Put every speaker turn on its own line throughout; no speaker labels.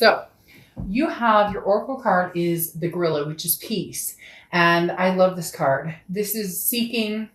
So you have your oracle card is the gorilla, which is peace. And I love this card. This is seeking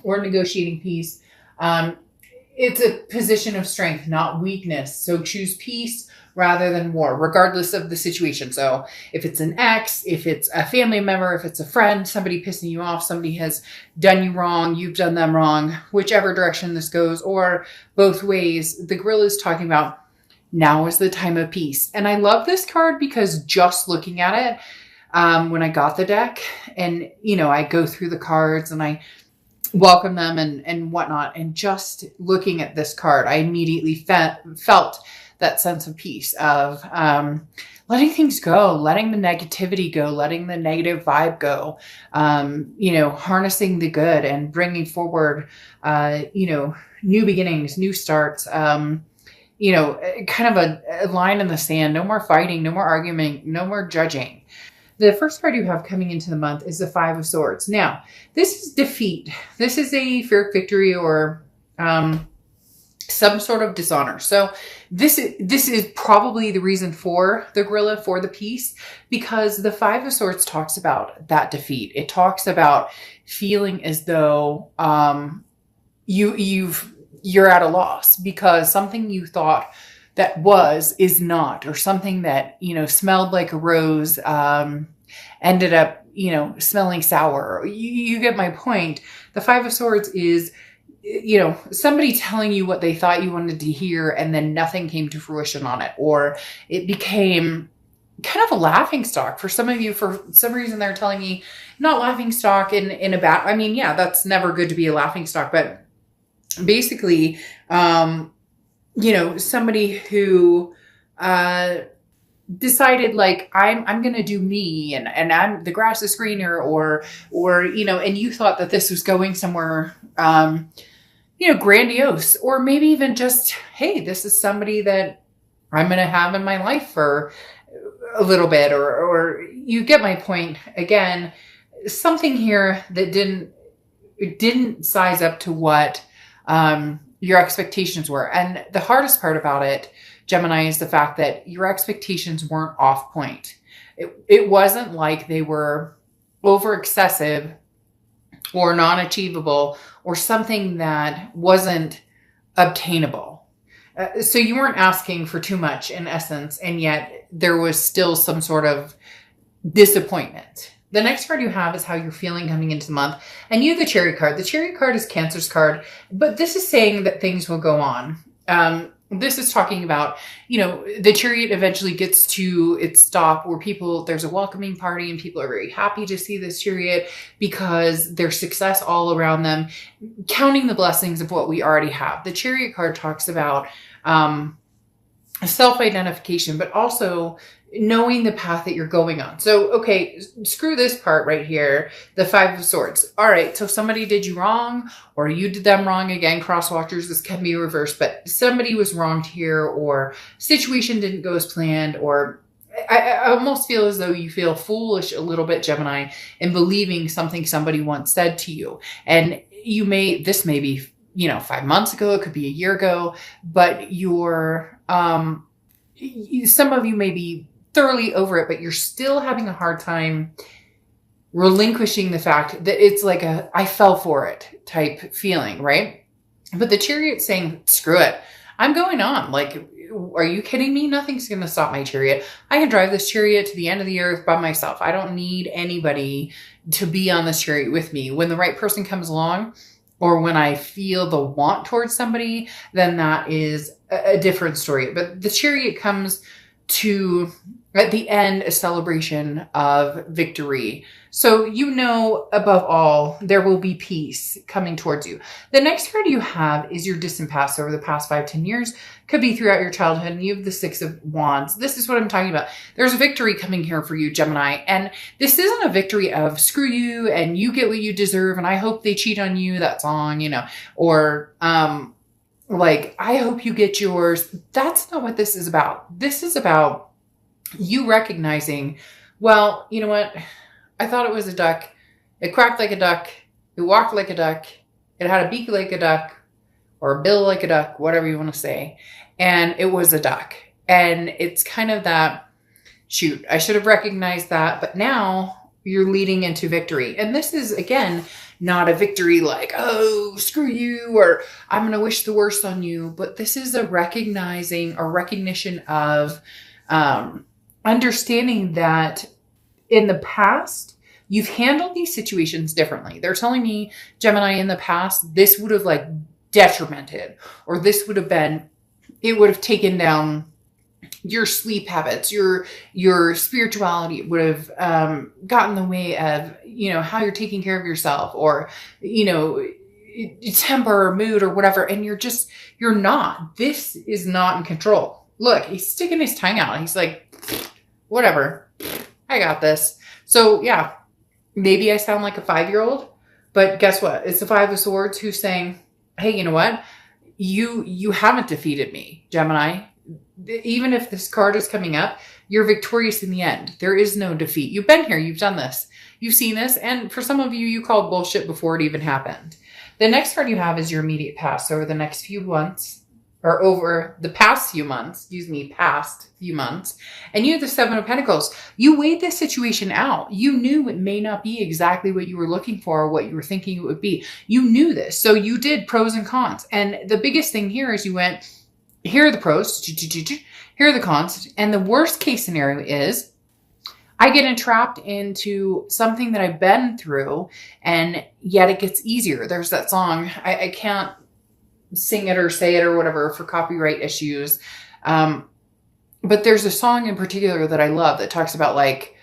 or negotiating peace. It's a position of strength, not weakness. So choose peace rather than war, regardless of the situation. So if it's an ex, if it's a family member, if it's a friend, somebody pissing you off, somebody has done you wrong, you've done them wrong, whichever direction this goes, or both ways, the gorilla is talking about now is the time of peace. And I love this card because just looking at it, when I got the deck and, I go through the cards and I welcome them and whatnot. And just looking at this card, I immediately felt that sense of peace of letting things go, letting the negativity go, letting the negative vibe go, harnessing the good and bringing forward, new beginnings, new starts, kind of a line in the sand. No more fighting, no more arguing, no more judging. The first card you have coming into the month is the Five of Swords. Now, this is defeat. This is a Pyrrhic victory or some sort of dishonor. So this is probably the reason for the gorilla, for the peace, because the Five of Swords talks about that defeat. It talks about feeling as though you're at a loss because something you thought that is not, or something that, smelled like a rose, ended up, smelling sour. You get my point. The Five of Swords is, somebody telling you what they thought you wanted to hear and then nothing came to fruition on it, or it became kind of a laughing stock for some of you. For some reason, they're telling me not laughing stock in a bad, that's never good to be a laughing stock, but basically, somebody who decided like I'm gonna do me and I'm the grass is greener or and you thought that this was going somewhere grandiose, or maybe even just, hey, this is somebody that I'm gonna have in my life for a little bit, or you get my point. Again, something here that didn't size up to what your expectations were. And the hardest part about it, Gemini, is the fact that your expectations weren't off point. It wasn't like they were over excessive or non-achievable or something that wasn't obtainable. So you weren't asking for too much in essence, and yet there was still some sort of disappointment. The next card you have is how you're feeling coming into the month. And you have the Chariot card. The Chariot card is Cancer's card, but this is saying that things will go on. This is talking about, the Chariot eventually gets to its stop where there's a welcoming party and people are very happy to see this Chariot because there's success all around them, counting the blessings of what we already have. The Chariot card talks about self-identification, but also knowing the path that you're going on. So, okay, screw this part right here, the Five of Swords. All right, so somebody did you wrong, or you did them wrong. Again, cross watchers, this can be reversed, but somebody was wronged here, or situation didn't go as planned, or I almost feel as though you feel foolish a little bit, Gemini, in believing something somebody once said to you. And this may be, 5 months ago, it could be a year ago, but some of you may be thoroughly over it, but you're still having a hard time relinquishing the fact that it's like I fell for it type feeling, right? But the Chariot's saying, screw it. I'm going on. Like, are you kidding me? Nothing's going to stop my Chariot. I can drive this Chariot to the end of the earth by myself. I don't need anybody to be on this Chariot with me. When the right person comes along, or when I feel the want towards somebody, then that is a different story. But the Chariot comes to, at the end, a celebration of victory. So above all, there will be peace coming towards you. The next card you have is your distant past over the past 5-10 years. Could be throughout your childhood, and you have the Six of Wands. This is what I'm talking about. There's a victory coming here for you, Gemini. And this isn't a victory of screw you and you get what you deserve and I hope they cheat on you, that song, or like, I hope you get yours. That's not what this is about. This is about you recognizing, well, you know what? I thought it was a duck. It quacked like a duck. It walked like a duck. It had a beak like a duck, or a bill like a duck, whatever you want to say. And it was a duck. And it's kind of that, shoot, I should have recognized that, but now you're leading into victory. And this is, again, not a victory like, oh, screw you, or I'm going to wish the worst on you. But this is a recognition of understanding that in the past, you've handled these situations differently. They're telling me, Gemini, in the past, this would have like detrimented, or this would have been, it would have taken down your sleep habits, your spirituality would have gotten in the way of, how you're taking care of yourself, or, temper or mood or whatever. And you're not. This is not in control. Look, he's sticking his tongue out. He's like, whatever, I got this. So yeah, maybe I sound like a 5-year-old, but guess what? It's the 5 of Swords who's saying, hey, you know what? You haven't defeated me, Gemini. Even if this card is coming up, you're victorious in the end. There is no defeat. You've been here. You've done this. You've seen this. And for some of you, you called bullshit before it even happened. The next card you have is your immediate past. So over the next few months, or over the past few months, and you have the 7 of Pentacles. You weighed this situation out. You knew it may not be exactly what you were looking for, or what you were thinking it would be. You knew this. So you did pros and cons. And the biggest thing here is you went, here are the pros, here are the cons. And the worst case scenario is I get entrapped into something that I've been through, and yet it gets easier. There's that song. I can't sing it or say it or whatever for copyright issues. But there's a song in particular that I love that talks about like,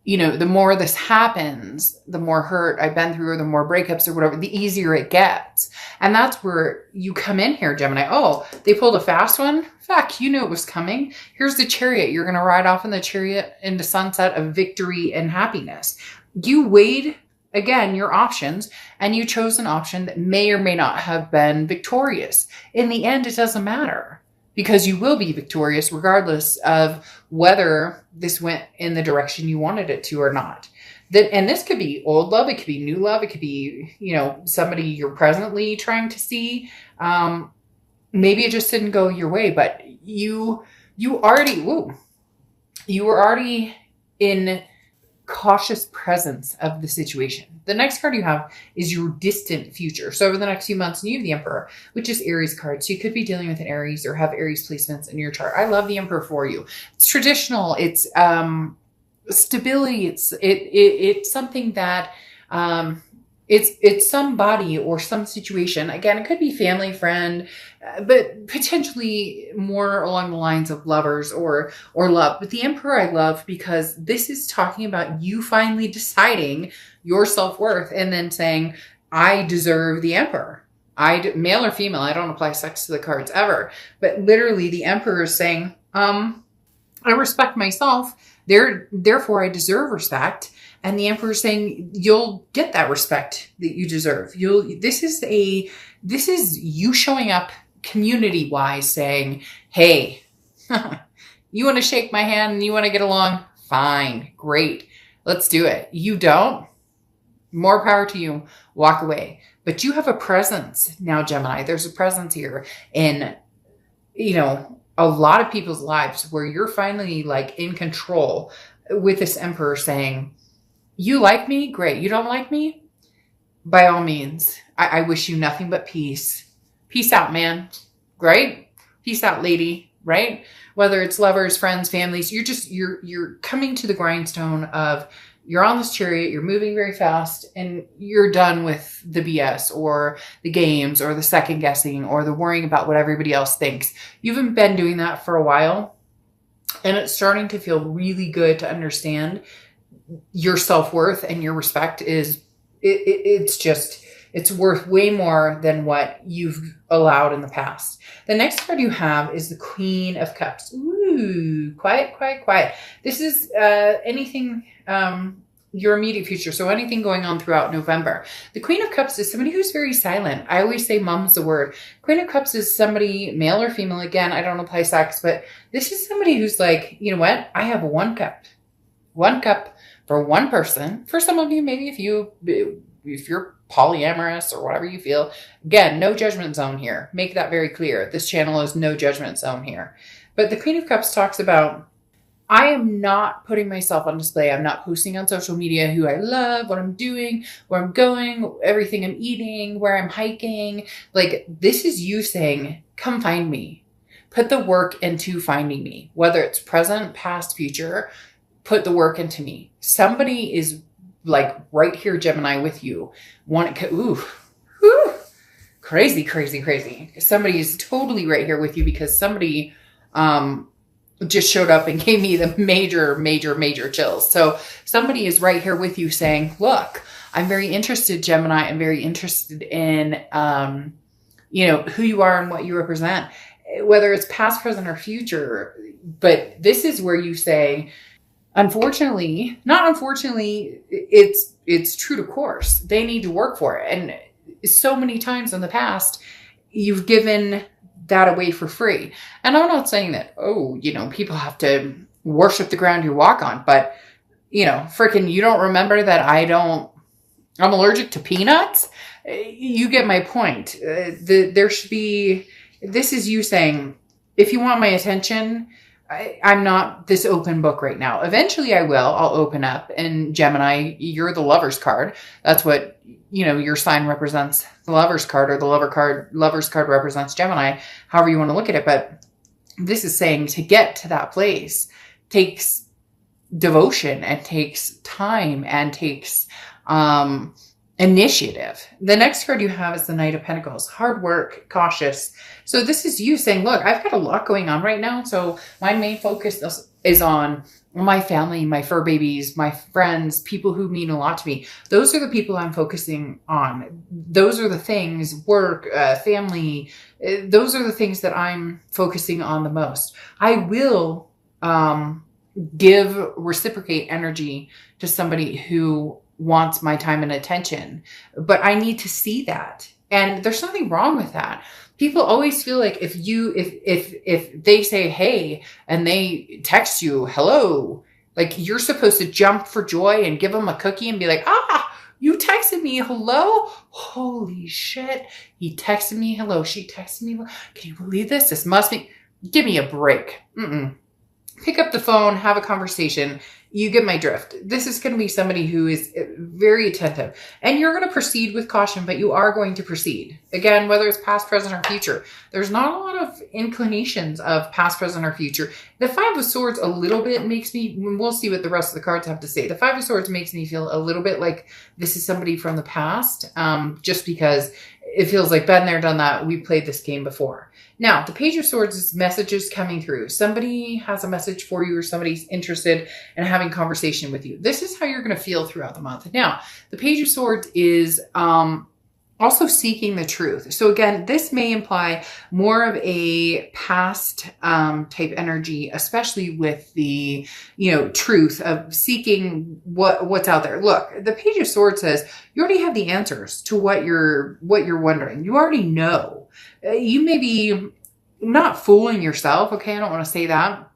the more this happens, the more hurt I've been through, or the more breakups or whatever, the easier it gets. And that's where you come in here, Gemini. Oh, they pulled a fast one? Fuck, you knew it was coming. Here's the Chariot. You're going to ride off in the Chariot into sunset of victory and happiness. You weighed, again, your options, and you chose an option that may or may not have been victorious. In the end, it doesn't matter, because you will be victorious regardless of whether this went in the direction you wanted it to or not. And this could be old love. It could be new love. It could be, somebody you're presently trying to see. Maybe it just didn't go your way, but you were already in cautious presence of the situation. The next card you have is your distant future. So over the next few months, you have the Emperor, which is Aries card. So you could be dealing with an Aries or have Aries placements in your chart. I love the Emperor for you. It's traditional. It's stability. It's something that it's somebody or some situation. Again, it could be family, friend, but potentially more along the lines of lovers or love. But the Emperor I love because this is talking about you finally deciding your self-worth and then saying, I deserve the Emperor. Male or female, I don't apply sex to the cards ever. But literally the Emperor is saying, I respect myself. Therefore, I deserve respect. And the Emperor is saying, you'll get that respect that you deserve. This is you showing up community-wise saying, hey, you want to shake my hand and you want to get along? Fine, great. Let's do it. You don't? More power to you. Walk away. But you have a presence now, Gemini. There's a presence here in, a lot of people's lives where you're finally like in control with this Emperor saying, you like me? Great. You don't like me? By all means, I wish you nothing but peace. Peace out, man. Right? Peace out, lady. Right? Whether it's lovers, friends, families, you're coming to the grindstone of you're on this chariot, you're moving very fast, and you're done with the BS or the games or the second guessing or the worrying about what everybody else thinks. You haven't been doing that for a while, and it's starting to feel really good to understand your self-worth and your respect it's worth way more than what you've allowed in the past. The next card you have is the Queen of Cups. Ooh, quiet, quiet, quiet. This is anything, your immediate future. So anything going on throughout November. The Queen of Cups is somebody who's very silent. I always say mum's the word. Queen of Cups is somebody, male or female. Again, I don't apply sex, but this is somebody who's like, you know what? I have one cup. One cup for one person. For some of you, maybe if you're polyamorous or whatever you feel. Again, no judgment zone here. Make that very clear. This channel is no judgment zone here. But the Queen of Cups talks about, I am not putting myself on display. I'm not posting on social media who I love, what I'm doing, where I'm going, everything I'm eating, where I'm hiking. Like, this is you saying, come find me. Put the work into finding me, whether it's present, past, future. Put the work into me. Somebody is like right here, Gemini, with you. Crazy, crazy, crazy. Somebody is totally right here with you because somebody just showed up and gave me the major, major, major chills. So somebody is right here with you saying, look, I'm very interested, Gemini. I'm very interested in, who you are and what you represent, whether it's past, present, or future. But this is where you say, unfortunately, not unfortunately, it's true to course. They need to work for it. And so many times in the past, you've given that away for free. And I'm not saying that, people have to worship the ground you walk on, but freaking, you don't remember that I'm allergic to peanuts? You get my point. This is you saying, if you want my attention, I'm not this open book right now. Eventually I will. I'll open up. And Gemini, you're the lover's card. That's what, your sign represents, the lover's card, or the lover's card represents Gemini, however you want to look at it. But this is saying to get to that place takes devotion and takes time and takes initiative. The next card you have is the Knight of Pentacles. Hard work, cautious. So this is you saying, look, I've got a lot going on right now. So my main focus is on my family, my fur babies, my friends, people who mean a lot to me. Those are the people I'm focusing on. Those are the things, work, family. Those are the things that I'm focusing on the most. I will reciprocate energy to somebody who wants my time and attention, but I need to see that. And there's nothing wrong with that. People always feel like if they say, hey, and they text you, hello, like you're supposed to jump for joy and give them a cookie and be like, you texted me, hello? Holy shit. He texted me, hello. She texted me. Can you believe this? This must be, give me a break. Pick up the phone, have a conversation. You get my drift. This is going to be somebody who is very attentive, and you're going to proceed with caution, but you are going to proceed. Again, whether it's past, present, or future, there's not a lot of inclinations of past, present, or future. The Five of Swords a little bit makes me, we'll see what the rest of the cards have to say. The Five of Swords makes me feel a little bit like this is somebody from the past, just because it feels like been there, done that. We played this game before. Now, the Page of Swords is messages coming through. Somebody has a message for you, or somebody's interested in having conversation with you. This is how you're going to feel throughout the month. Now, the Page of Swords is also seeking the truth. So again, this may imply more of a past type energy, especially with the, truth of seeking what's out there. Look, the Page of Swords says you already have the answers to what you're wondering. You already know. You may be not fooling yourself. Okay, I don't want to say that.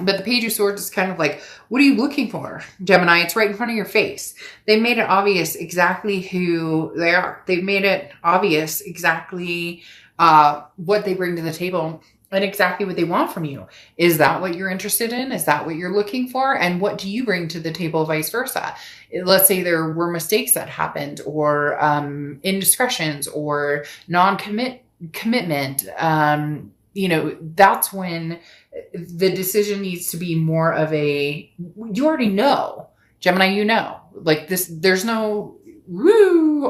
But the Page of Swords is kind of like, what are you looking for, Gemini? It's right in front of your face. They made it obvious exactly who they are. They've made it obvious exactly what they bring to the table and exactly what they want from you. Is that what you're interested in? Is that what you're looking for? And what do you bring to the table, vice versa? Let's say there were mistakes that happened, or indiscretions, or commitment. That's when the decision needs to be more of a, you already know, Gemini, like this, there's no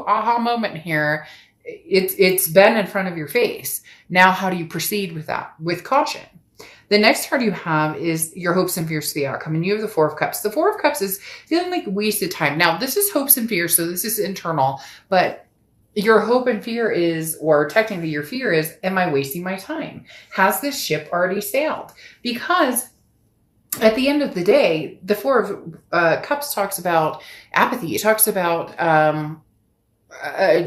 aha moment here. It's been in front of your face. Now, how do you proceed with that? With caution. The next card you have is your hopes and fears for the outcome. And you have the Four of Cups. The Four of Cups is feeling like wasted time. Now, this is hopes and fears, so this is internal, but your hope and fear is, or technically your fear is, am I wasting my time? Has this ship already sailed? Because at the end of the day, the Four of Cups talks about apathy. It talks about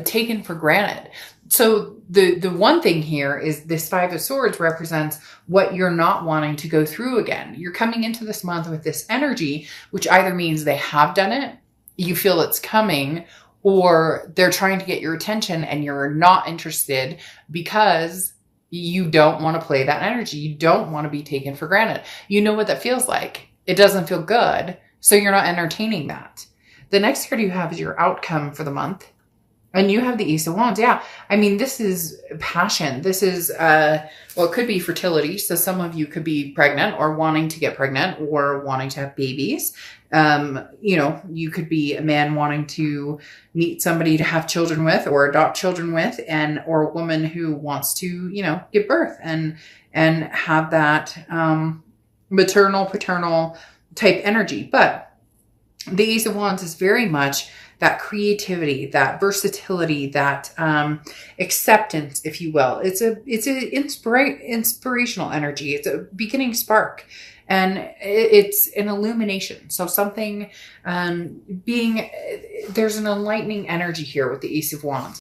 taken for granted. So the one thing here is this Five of Swords represents what you're not wanting to go through again. You're coming into this month with this energy, which either means they have done it, you feel it's coming, or they're trying to get your attention and you're not interested because You don't want to play that energy. You don't want to be taken for granted. You know what that feels like. It doesn't feel good. So you're not entertaining that. The next card you have is your outcome for the month. And you have the Ace of Wands. Yeah. I mean, this is passion. This is, well, it could be fertility. So some of you could be pregnant or wanting to get pregnant or wanting to have babies. You know, you could be a man wanting to meet somebody to have children with or adopt children with, or a woman who wants to, you know, give birth and have that, maternal, paternal type energy. But the Ace of Wands is very much that creativity, that versatility, that acceptance, if you will. It's an inspirational energy. It's a beginning spark, and it's an illumination. So something there's an enlightening energy here with the Ace of Wands.